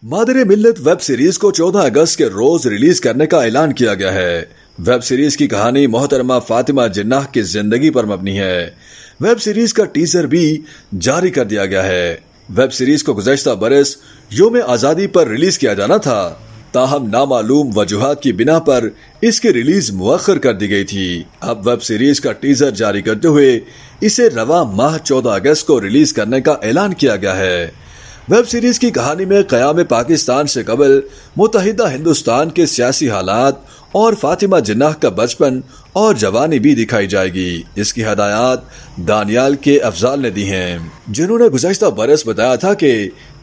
मादरे मिल्लत web series को 14 अगस्त के रोज release करने का ऐलान किया गया है। वेब सीरीज की कहानी मोहतरमा फातिमा जिन्नाह की जिंदगी पर मबनी है। वेब सीरीज का टीजर भी जारी कर दिया गया है। वेब सीरीज को गुज़श्ता बरस यौम आज़ादी पर रिलीज किया जाना था, ताहम नामालूम वजूहात की बिना पर इसकी रिलीज मुअख्खर कर दी गई थी। अब वेब सीरीज का टीजर जारी करते हुए इसे रवा माह 14 अगस्त को रिलीज करने का ऐलान किया गया है। वेब सीरीज की कहानी में क़याम पाकिस्तान से कबल मुत्तहिदा हिंदुस्तान के सियासी हालात और फातिमा जिन्नाह का बचपन और जवानी भी दिखाई जाएगी। इसकी हदायत दानियाल के अफजाल ने दी हैं, जिन्होंने गुज़श्ता बरस बताया था कि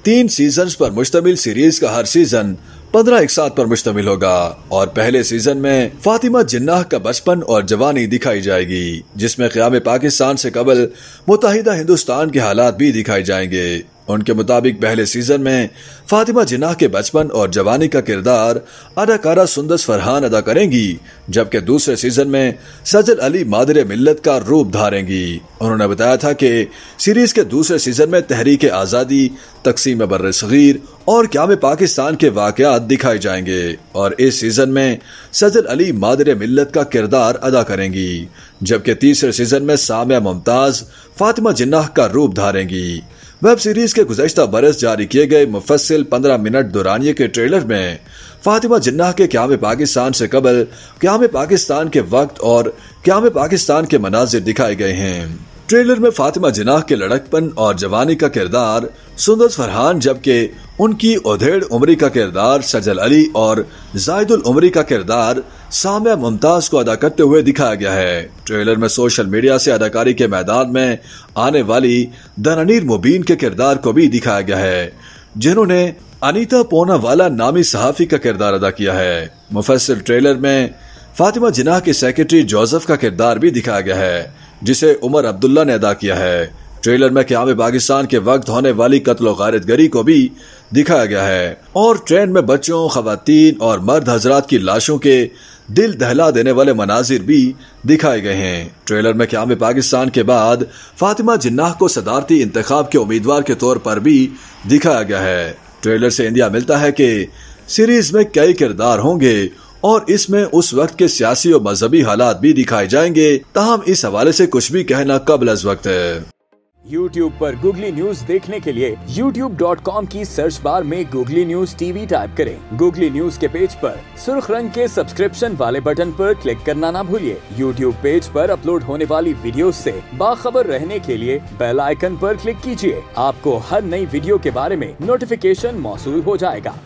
3 सीजन्स पर मुश्तमिल सीरीज का हर सीजन 15 इकसात पर मुश्तमिल होगा और पहले सीजन में फातिमा जिन्नाह का बचपन और जवानी दिखाई जाएगी, जिसमें क़याम पाकिस्तान से कबल मुत्तहिदा हिंदुस्तान के हालात भी दिखाए जाएंगे। उनके मुताबिक पहले सीजन में फातिमा जिन्नाह के बचपन और जवानी का किरदार अदाकारा सुंदस फरहान अदा करेंगी, जबकि दूसरे सीजन में सजल अली मादरे मिल्लत का रूप धारेंगी। उन्होंने बताया था कि सीरीज के दूसरे सीजन में तहरीक आज़ादी, तकसीम बर्र-ए-सग़ीर और क़याम पाकिस्तान के वाक़यात दिखाए जाएंगे और इस सीजन में सजल अली मादरे मिल्लत का किरदार अदा करेंगी, जबकि तीसरे सीजन में सामिया मुमताज फातिमा जिन्नाह का रूप धारेंगी। वेब सीरीज के गुज़श्ता बरस जारी किए गए मुफस्सिल 15 मिनट दुरानिये के ट्रेलर में फातिमा जिन्नाह के क़याम पाकिस्तान से कबल, क़याम पाकिस्तान के वक्त और क़याम पाकिस्तान के मनाजिर दिखाए गए हैं। ट्रेलर में फातिमा जिन्नाह के लड़कपन और जवानी का किरदार सुंदस फरहान, जबकि उनकी उधेड़ उम्री का किरदार सजल अली और जायदुल उमरी का किरदार सामिया मुमताज को अदा करते हुए दिखाया गया है। ट्रेलर में सोशल मीडिया से अदाकारी के मैदान में आने वाली दनानीर मुबीन के किरदार को भी दिखाया गया है, जिन्होंने अनीता पूनावाला नामी सहाफी का किरदार अदा किया है। मुफस्सिल ट्रेलर में फातिमा जिन्नाह के सेक्रेटरी जोसेफ का किरदार भी दिखाया गया है, जिसे उमर अब्दुल्ला ने अदा किया है। ट्रेलर में क़याम पाकिस्तान के वक्त होने वाली कत्ल गारतगरी को भी दिखाया गया है और ट्रेन में बच्चों, खवातीन और मर्द हजरात की लाशों के दिल दहला देने वाले मनाजिर भी दिखाए गए हैं। ट्रेलर में क़याम पाकिस्तान के बाद फातिमा जिन्नाह को सदारती इंतखाब के उम्मीदवार के तौर पर भी दिखाया गया है। ट्रेलर से इंदिया मिलता है कि सीरीज में कई किरदार होंगे और इसमें उस वक्त के सियासी और मजहबी हालात भी दिखाए जाएंगे, ताहम इस हवाले से कुछ भी कहना कबल अज़ वक्त है। YouTube पर गूगली न्यूज देखने के लिए youtube.com की सर्च बार में गूगली न्यूज टीवी टाइप करें। गूगली न्यूज के पेज पर सुर्ख रंग के सब्सक्रिप्शन वाले बटन पर क्लिक करना ना भूलिए। YouTube पेज पर अपलोड होने वाली वीडियो से बाखबर रहने के लिए बेल आइकन पर क्लिक कीजिए। आपको हर नई वीडियो के बारे में नोटिफिकेशन मौसूल हो जाएगा।